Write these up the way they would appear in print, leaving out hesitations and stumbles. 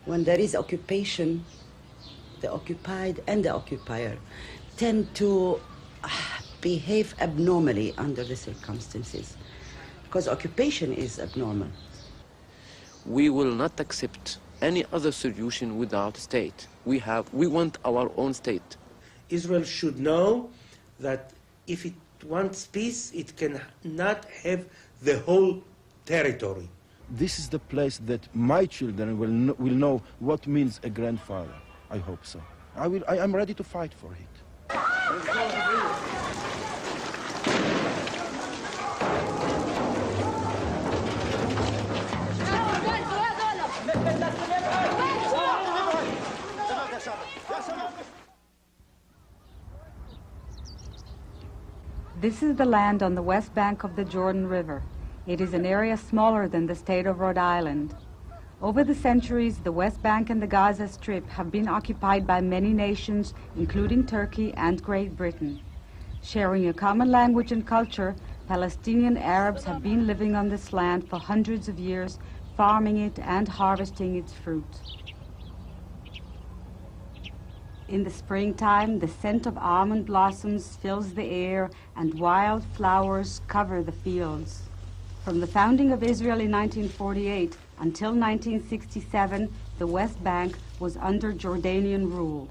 when there is occupation, the occupied and the occupier tend to behave abnormally under the circumstances, because occupation is abnormal. We will not accept any other solution without state. We want our own state. Israel should know that if it wants peace, it cannot have the whole territory. This is the place that my children will know what means a grandfather. I hope so. I am ready to fight for it. This is the land on the west bank of the Jordan River. It is an area smaller than the state of Rhode Island. Over the centuries, the West Bank and the Gaza Strip have been occupied by many nations, including Turkey and Great Britain. Sharing a common language and culture, Palestinian Arabs have been living on this land for hundreds of years, farming it and harvesting its fruit. In the springtime, the scent of almond blossoms fills the air and wild flowers cover the fields. From the founding of Israel in 1948 until 1967, the West Bank was under Jordanian rule.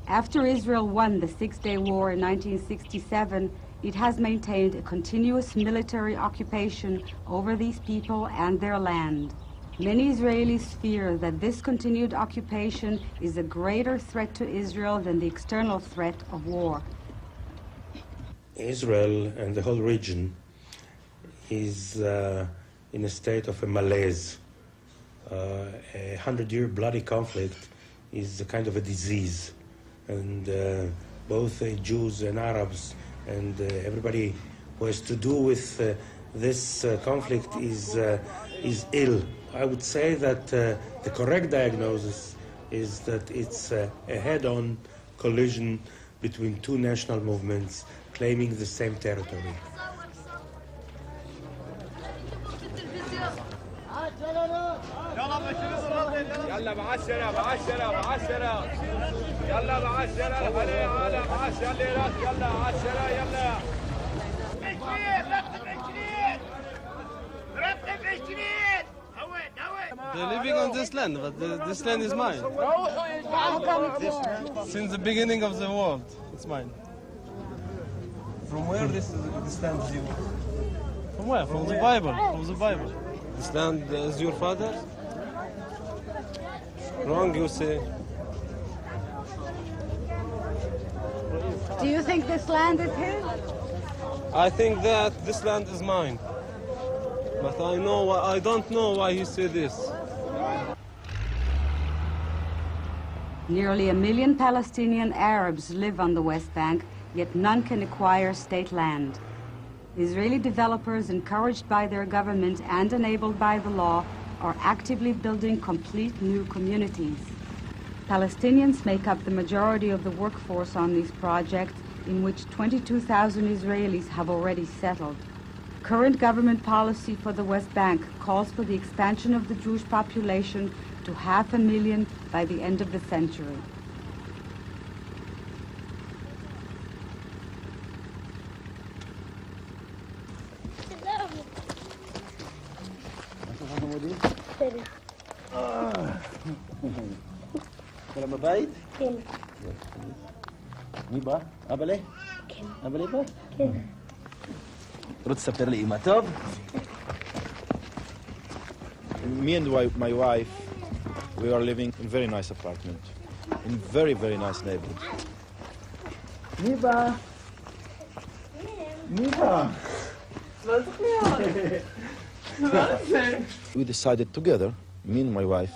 After Israel won the Six-Day War in 1967, it has maintained a continuous military occupation over these people and their land. Many Israelis fear that this continued occupation is a greater threat to Israel than the external threat of war. Israel and the whole region is in a state of a malaise. A 100-year bloody conflict is a kind of a disease. And both Jews and Arabs and everybody who has to do with this conflict is ill. I would say that the correct diagnosis is that it's a head-on collision between two national movements claiming the same territory. They're living on this land, but this land is mine. Since the beginning of the world, it's mine. From where this land is yours? From where? From the Bible. From the Bible. This land is your father? Wrong, you say. Do you think this land is his? I think that this land is mine. But I don't know why he said this. Nearly 1 million Palestinian Arabs live on the West Bank, yet none can acquire state land. Israeli developers, encouraged by their government and enabled by the law, are actively building complete new communities. Palestinians make up the majority of the workforce on these projects, in which 22,000 Israelis have already settled. Current government policy for the West Bank calls for the expansion of the Jewish population to 500,000 by the end of the century. כולם בבית? כן. מי בא? אבאלה? כן. אבאלה בא? כן. רוצה לספר לאמא טוב? Me and my wife, we are living in a very nice apartment, in very, very nice neighborhood. מי בא? מי בא? לא צריך להיות. We decided together, me and my wife,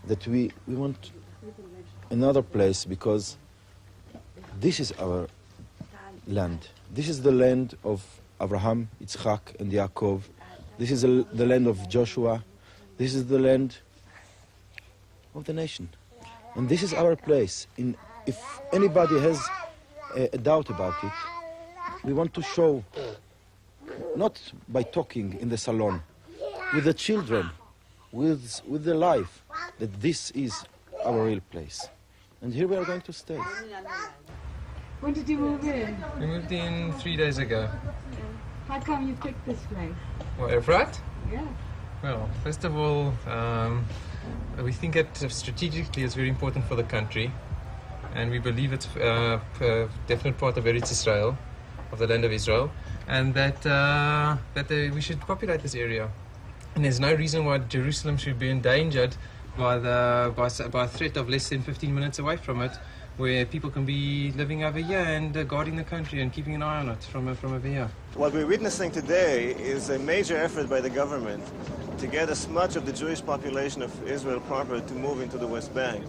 that we want another place because this is our land. This is the land of Abraham, Yitzchak, and Yaakov. This is the land of Joshua. This is the land of the nation. And this is our place. If anybody has a doubt about it, we want to show, not by talking in the salon, with the children, with the life, that this is our real place. And here we are going to stay. When did you move in? We moved in 3 days ago. How come you picked this place? What, Efrat? Yeah. Well, first of all, we think that strategically it's very important for the country, and we believe it's a definite part of Eretz Israel, of the land of Israel, and that we should populate this area. And there's no reason why Jerusalem should be endangered by a threat of less than 15 minutes away from it, where people can be living over here and guarding the country and keeping an eye on it from over here. What we're witnessing today is a major effort by the government to get as much of the Jewish population of Israel proper to move into the West Bank.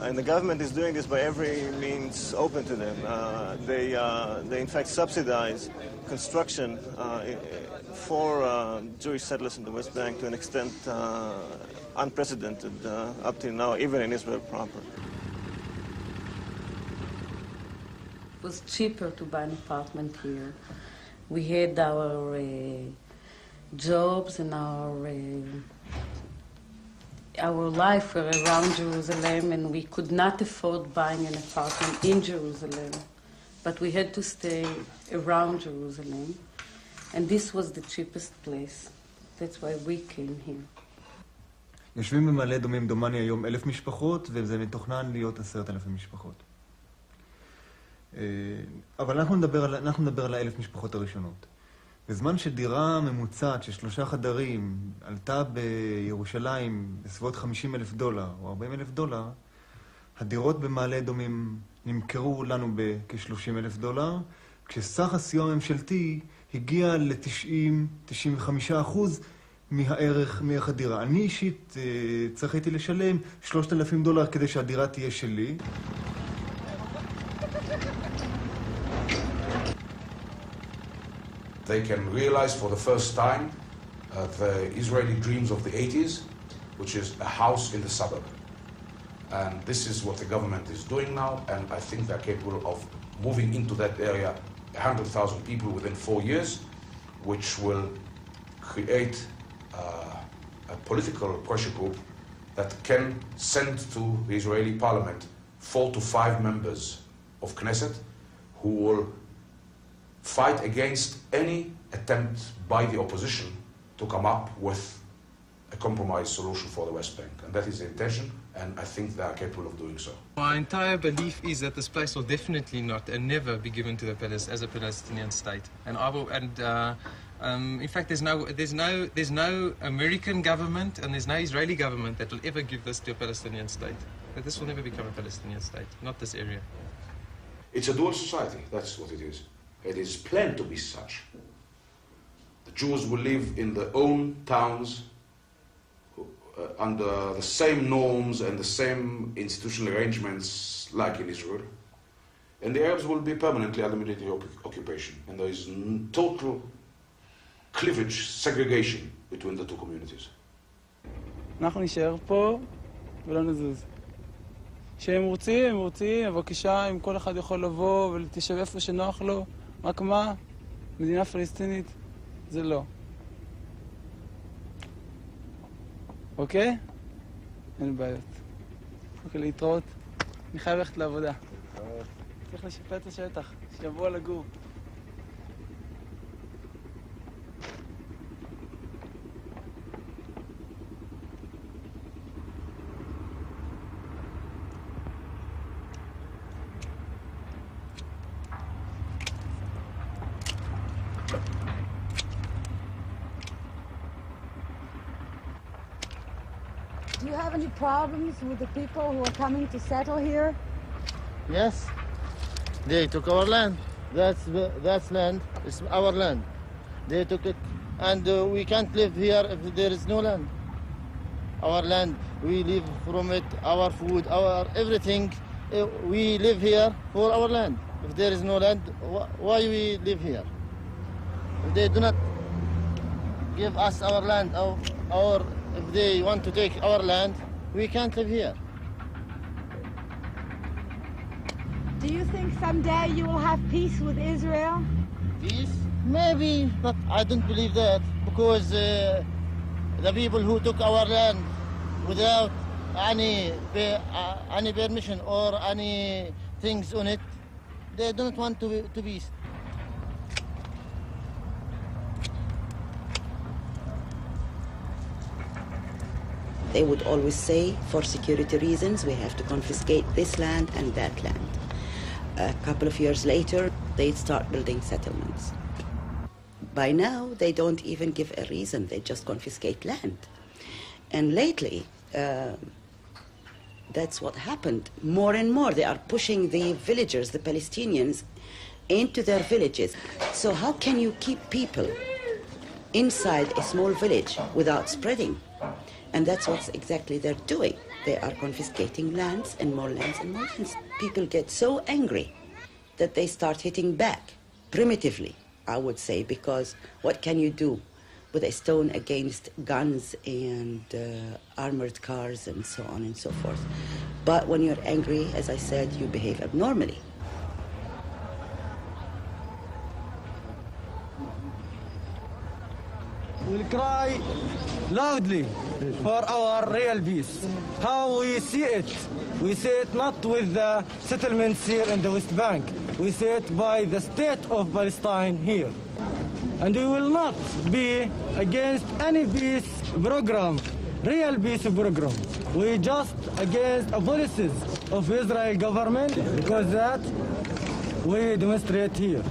And the government is doing this by every means open to them. They in fact subsidize construction for Jewish settlers in the West Bank to an extent unprecedented up till now, even in Israel proper. It was cheaper to buy an apartment here. We had our jobs and our life were around Jerusalem, and we could not afford buying an apartment in Jerusalem, but we had to stay around Jerusalem, and this was the cheapest place. That's why we came here. יושבים במעלה אדומים דומני היום 1,000 משפחות, וזה מתוכנן להיות 10,000 משפחות. אבל אנחנו נדבר על 1,000 משפחות הראשונות. בזמן שדירה ממוצעת של 3 חדרים עלתה בירושלים בסביבות $50,000 או $40,000, הדירות במעלה אדומים נמכרו לנו בכ-$30,000, כשסך הסיוע הממשלתי הגיע ל-90-95% מערך הדירה. אני אישית צריכתי לשלם $3,000 כדי שהדירה תהיה שלי. They can realize for the first time the Israeli dreams of the 80s, which is a house in the suburb. And this is what the government is doing now, and I think they're capable of moving into that area 100,000 people within 4 years, which will create a political pressure group that can send to the Israeli parliament 4 to 5 members of Knesset who will fight against any attempt by the opposition to come up with a compromise solution for the West Bank. And that is the intention, and I think they are capable of doing so. My entire belief is that this place will definitely not and never be given to as a Palestinian state. And in fact, there's no American government and there's no Israeli government that will ever give this to a Palestinian state. But this will never become a Palestinian state, not this area. It's a dual society, that's what it is. It is planned to be such. The Jews will live in their own towns under the same norms and the same institutional arrangements like in Israel. And the Arabs will be permanently under military occupation. And there is total cleavage, segregation between the two communities. אנחנו נשאר פה ולא נזוז. שהם רוצים, בבקשה, אם כל אחד יכול לבוא ולתשב איפה שנוח לו, רק מה? מדינה פלסטינית? זה לא. אוקיי? אין בעיות. אוקיי, להתראות. אני חייב ללכת לעבודה. צריך לשפר את השטח, שיבוא לגור. Do you have any problems with the people who are coming to settle here? Yes. They took our land. That's land. It's our land. They took it, and we can't live here if there is no land. Our land, we live from it, our food, our everything. We live here for our land. If there is no land, why we live here? If they do not give us our land, or if they want to take our land, we can't live here. Do you think someday you will have peace with Israel? Peace? Maybe, but I don't believe that, because the people who took our land without any permission or any things on it, they don't want to be. They would always say, for security reasons, we have to confiscate this land and that land. A couple of years later, they start building settlements. By now, they don't even give a reason, they just confiscate land. And lately, that's what happened. More and more, they are pushing the villagers, the Palestinians, into their villages. So how can you keep people inside a small village without spreading? And that's what exactly they're doing. They are confiscating lands and more lands and more lands. People get so angry that they start hitting back, primitively, I would say, because what can you do with a stone against guns and armored cars and so on and so forth? But when you're angry, as I said, you behave abnormally. We'll cry loudly for our real peace. How we see it? We see it not with the settlements here in the West Bank. We see it by the state of Palestine here. And we will not be against any peace program, real peace program. We just against the policies of Israel government, because that we demonstrate here.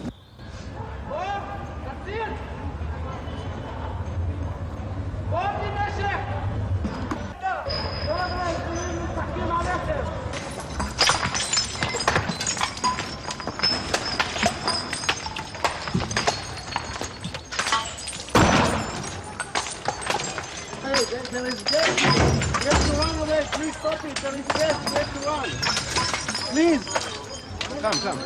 There is death. You have to run away. Please stop it. There is death. You have to run. Please. Come.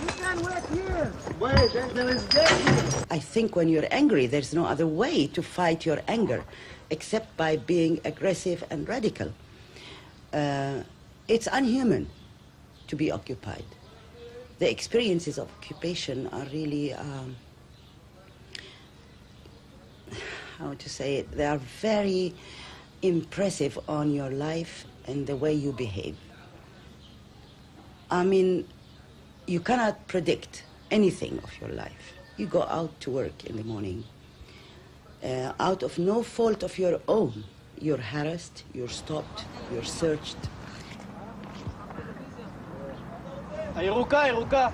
You can wait here. Wait, there is death here. I think when you're angry, there's no other way to fight your anger except by being aggressive and radical. It's unhuman to be occupied. The experiences of occupation are really, how to say it, they are very impressive on your life and the way you behave. I mean, you cannot predict anything of your life. You go out to work in the morning. Out of no fault of your own, you're harassed, you're stopped, you're searched. ירוקה.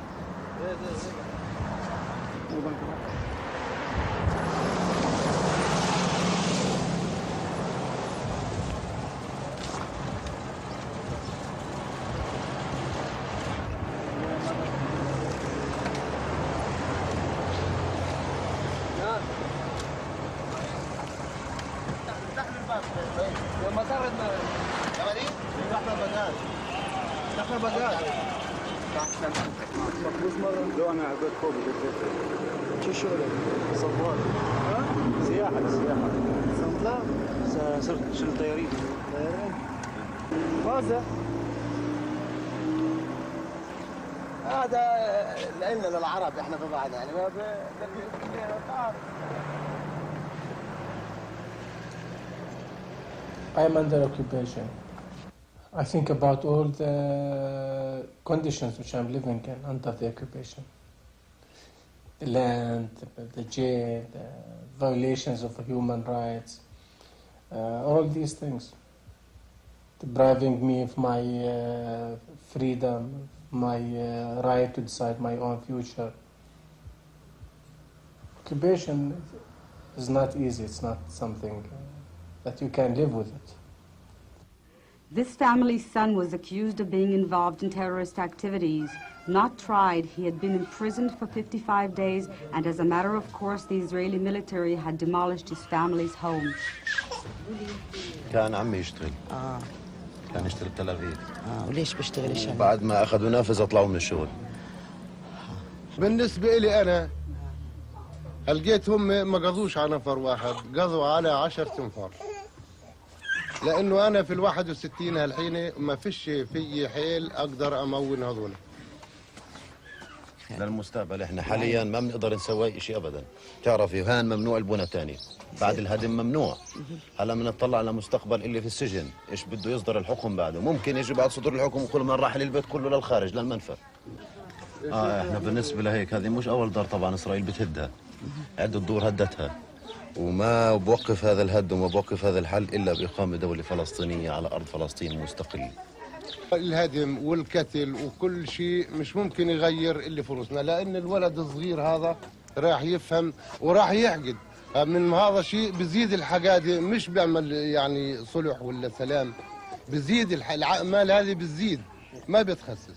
لو انا عباد فوق شو شغلك؟ صبار سياحة صنطلة صرت شغل طيارين ماذا؟ هذا لنا للعرب احنا في بعض يعني ما I am under occupation. I think about all the conditions which I'm living in under the occupation. The land, the jail, the violations of human rights, all these things. Depriving me of my freedom, my right to decide my own future. Occupation is not easy, it's not something that you can live with it. This family's son was accused of being involved in terrorist activities. Not tried, he had been imprisoned for 55 days, and as a matter of course, the Israeli military had demolished his family's home. كان عمي يشتغل. كان يشتغل بتل أبيب. وليش بيشتغل الشغل؟ بعد ما أخذوا نافذة طلعوا من الشغل. بالنسبة لي أنا لقيتهم ما قضوش على نفر واحد، قضوا على 10 أنفار. لأنه أنا في 61 هالحين ما فيش في حيل أقدر أمون هذول. للمستقبل. احنا حاليا ما بنقدر نسوي شيء ابدا. تعرفي هان ممنوع البنى تاني، بعد الهدم ممنوع. هلا بنطلع على مستقبل اللي في السجن، ايش بده يصدر الحكم بعده؟ ممكن يجي بعد صدور الحكم وكل من راح البيت كله للخارج للمنفى. احنا بالنسبه لهيك هذه مش اول دار طبعا اسرائيل بتهدها، عده دور هدتها، وما بوقف هذا الهد وما بوقف هذا الحل الا باقامه دوله فلسطينيه على ارض فلسطين مستقله. الهدم والقتل وكل شيء مش ممكن يغير اللي فرصنا، لان الولد الصغير هذا راح يفهم وراح يحقد من هذا الشيء، بزيد الحقاده، مش بيعمل يعني صلح ولا سلام، بزيد الاعمال هذه بتزيد ما بتخسس.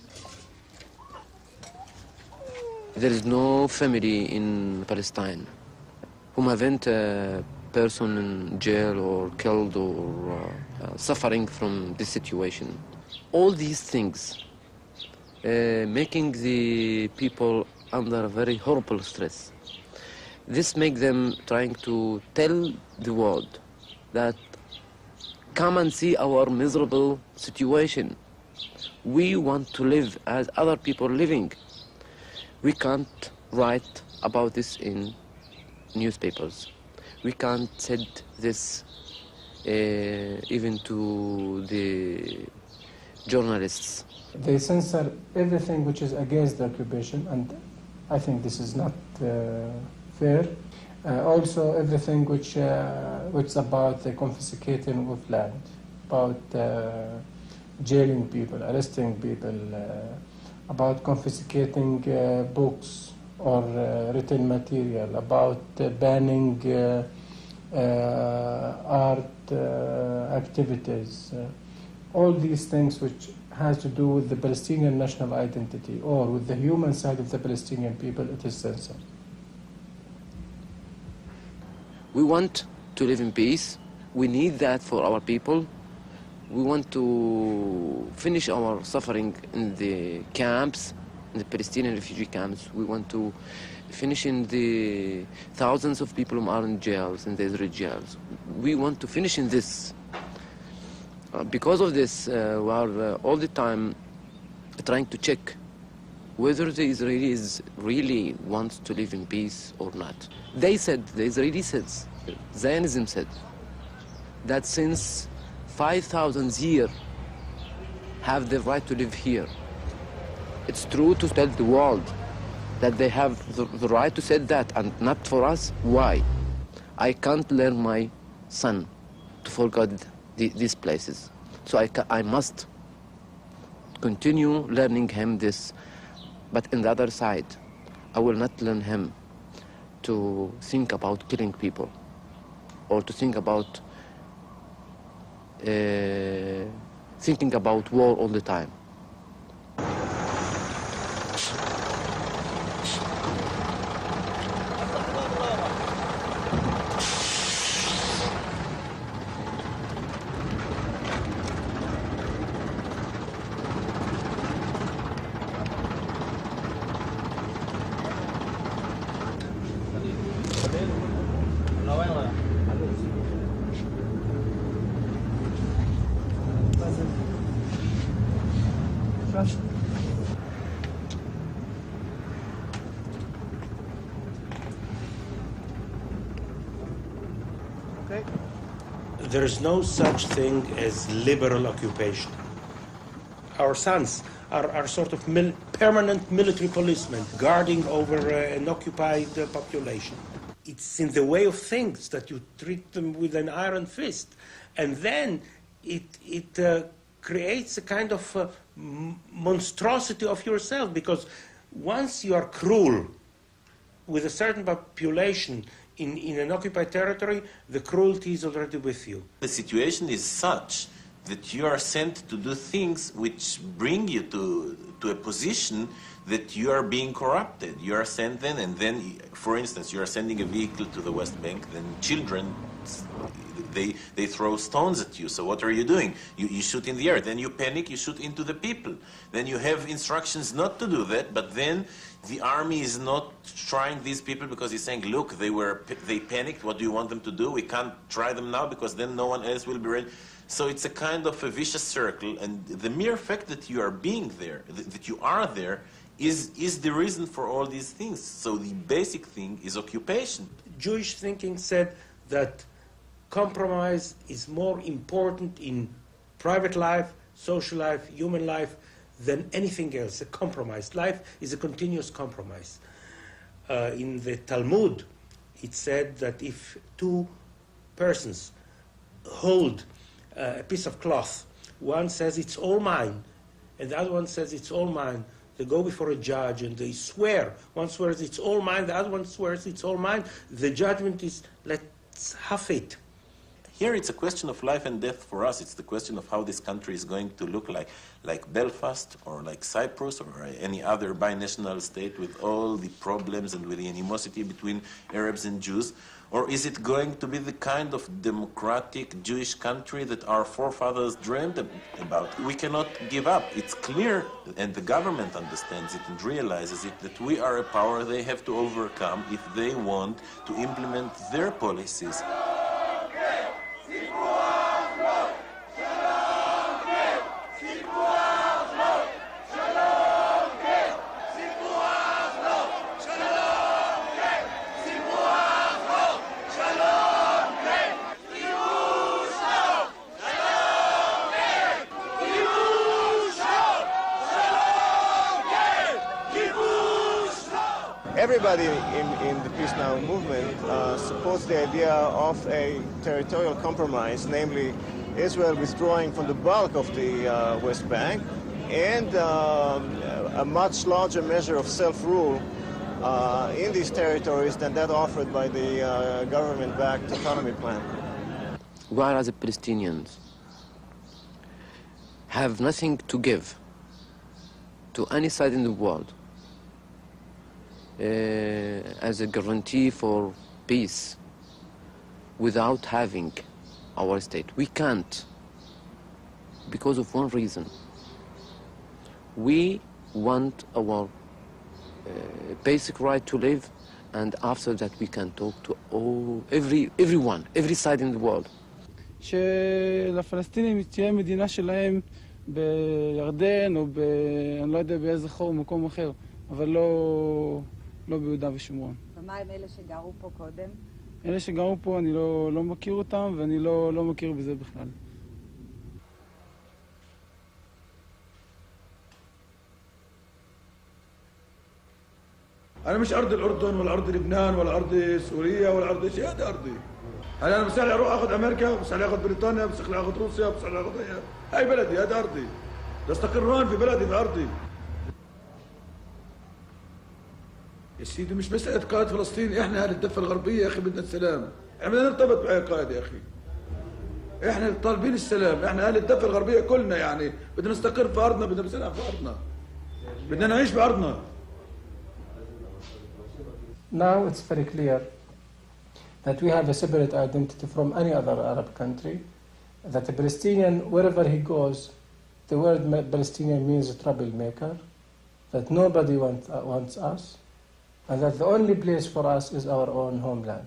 There is no family in Palestine who haven't a person in jail or killed or suffering from this situation. All these things making the people under a very horrible stress. This makes them trying to tell the world that come and see our miserable situation. We want to live as other people living. We can't write about this in newspapers. We can't send this even to the journalists. They censor everything which is against the occupation, and I think this is not fair. Also, everything which is about the confiscating of land, about jailing people, arresting people, about confiscating books or written material, about banning art activities. All these things which has to do with the Palestinian national identity or with the human side of the Palestinian people, it is censored. We want to live in peace. We need that for our people. We want to finish our suffering in the camps, in the Palestinian refugee camps. We want to finish in the thousands of people who are in jails, in the Israeli jails. We want to finish in this. Because of this, we are all the time trying to check whether the Israelis really want to live in peace or not. They said, the Israeli says, Zionism said, that since 5,000 years have the right to live here. It's true to tell the world that they have the right to say that, and not for us. Why? I can't learn my son to forget these places. So I must continue learning him this. But on the other side, I will not learn him to think about killing people or to think about thinking about war all the time. There is no such thing as liberal occupation. Our sons are sort of permanent military policemen guarding over an occupied population. It's in the way of things that you treat them with an iron fist. And then it creates a kind of monstrosity of yourself, because once you are cruel with a certain population in an occupied territory, the cruelty is already with you. The situation is such that you are sent to do things which bring you to a position that you are being corrupted. You are sent then, and then, for instance, you are sending a vehicle to the West Bank, then children, they throw stones at you. So what are you doing? You shoot in the air. Then you panic, you shoot into the people. Then you have instructions not to do that, but then the army is not trying these people because he's saying, look, they panicked, what do you want them to do? We can't try them now because then no one else will be ready. So it's a kind of a vicious circle, and the mere fact that you are being there, that you are there, is the reason for all these things. So the basic thing is occupation. Jewish thinking said that compromise is more important in private life, social life, human life, than anything else. A compromise. Life is a continuous compromise. In the Talmud, it said that if two persons hold a piece of cloth, one says it's all mine, and the other one says it's all mine, they go before a judge and they swear. One swears it's all mine, the other one swears it's all mine. The judgment is, let's have it. Here it's a question of life and death for us. It's the question of how this country is going to look like Belfast or like Cyprus or any other binational state with all the problems and with the animosity between Arabs and Jews. Or is it going to be the kind of democratic Jewish country that our forefathers dreamed about? We cannot give up. It's clear, and the government understands it and realizes it, that we are a power they have to overcome if they want to implement their policies. Everybody in the Peace Now movement supports the idea of a territorial compromise, namely Israel withdrawing from the bulk of the West Bank and a much larger measure of self-rule in these territories than that offered by the government-backed autonomy plan. Whereas the Palestinians have nothing to give to any side in the world, as a guarantee for peace without having our state. We can't, because of one reason. We want our basic right to live, and after that we can talk to everyone, every side in the world. שלפלסטינים תהיה מדינה שלהם בירדן או אני לא יודע באיזה חור, מקום אחר, אבל לא ביהודה ושומרון. ומה עם אלה שגרו פה קודם? אלה שגרו פה אני לא מכיר אותם ואני לא מכיר בזה בכלל. أنا مش أرض الأردن ولا أرض لبنان ولا أرض سوريا ولا أرض شيء، هذه أرضي. أنا مستحيل أروح أخذ أمريكا، مستحيل أخذ بريطانيا، مستحيل أخذ روسيا، مستحيل أخذ هاي بلدي، هذه أرضي. بستقر هون في بلدي في أرضي. يا سيدي مش مسألة قائد فلسطين، إحنا أهل الضفة الغربية يا أخي بدنا السلام. إحنا بدنا نرتبط بأي قائد يا أخي. إحنا طالبين السلام، إحنا أهل الضفة الغربية كلنا يعني بدنا نستقر في أرضنا، بدنا نسلم في أرضنا. بدنا نعيش بأرضنا. Now it's very clear that we have a separate identity from any other Arab country, that the Palestinian, wherever he goes, the word Palestinian means troublemaker, that nobody wants us, and that the only place for us is our own homeland.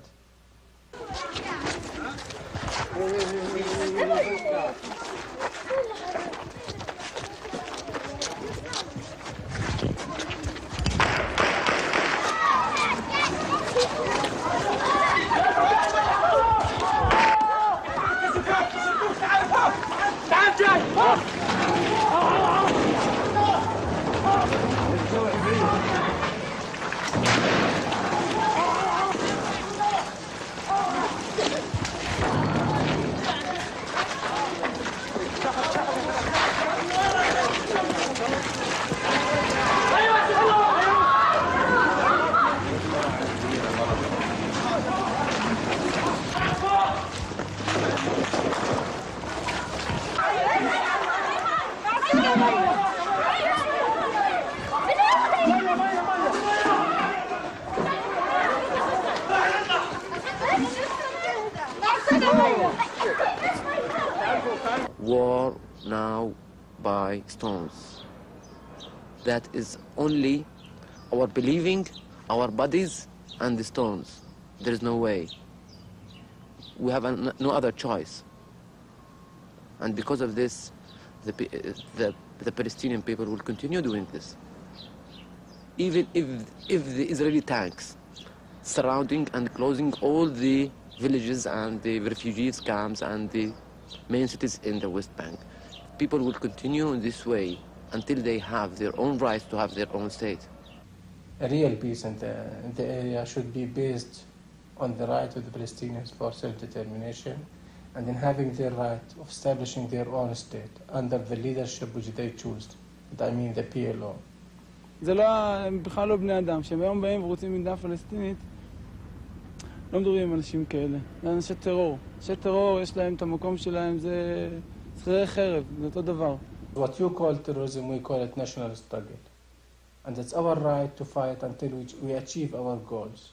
War now by stones. That is only our believing, our bodies, and the stones. There is no way. We have no other choice. And because of this, the Palestinian people will continue doing this. even if the Israeli tanks surrounding and closing all the villages and the refugees camps and the main cities in the West Bank, people will continue in this way until they have their own rights to have their own state. A real peace in the area should be based on the right of the Palestinians for self-determination and in having their right of establishing their own state under the leadership which they choose, I mean the PLO. זה לא, הם בכלל לא בני אדם, שהם היום באים ורוצים מדינה פלסטינית, לא מדברים עם אנשים כאלה. זה אנשי טרור. אנשי טרור, יש להם את המקום שלהם, זה שכירי חרב, זה אותו דבר. What you call terrorism, we call it national struggle. And it's our right to fight until we achieve our goals.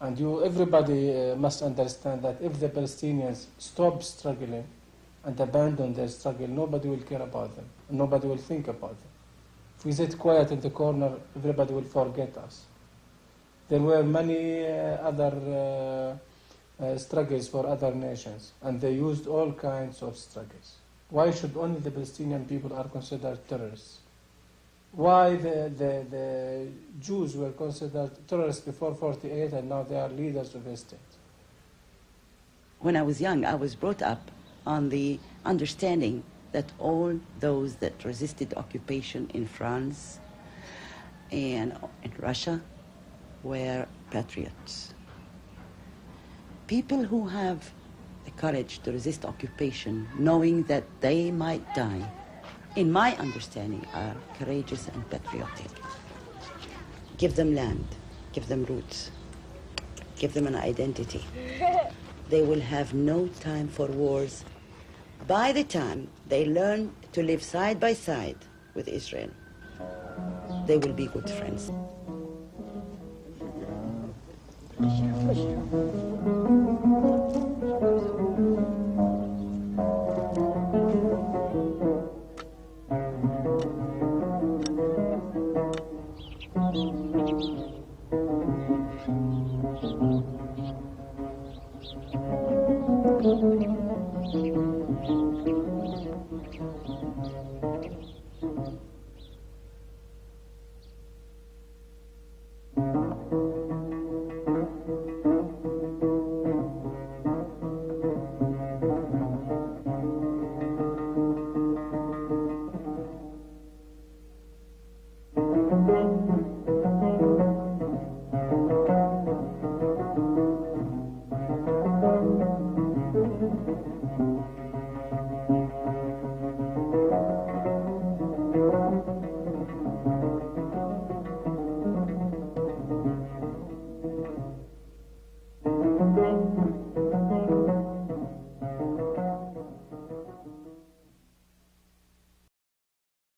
And everybody must understand that if the Palestinians stop struggling and abandon their struggle, nobody will care about them. Nobody will think about them. If we sit quiet in the corner, everybody will forget us. There were many other struggles for other nations, and they used all kinds of struggles. Why should only the Palestinian people are considered terrorists? Why the Jews were considered terrorists before 48 and now they are leaders of a state? When I was young, I was brought up on the understanding that all those that resisted occupation in France and in Russia were patriots. People who have the courage to resist occupation, knowing that they might die, in my understanding, are courageous and patriotic. Give them land, give them roots, give them an identity. They will have no time for wars. By the time they learn to live side by side with Israel, they will be good friends.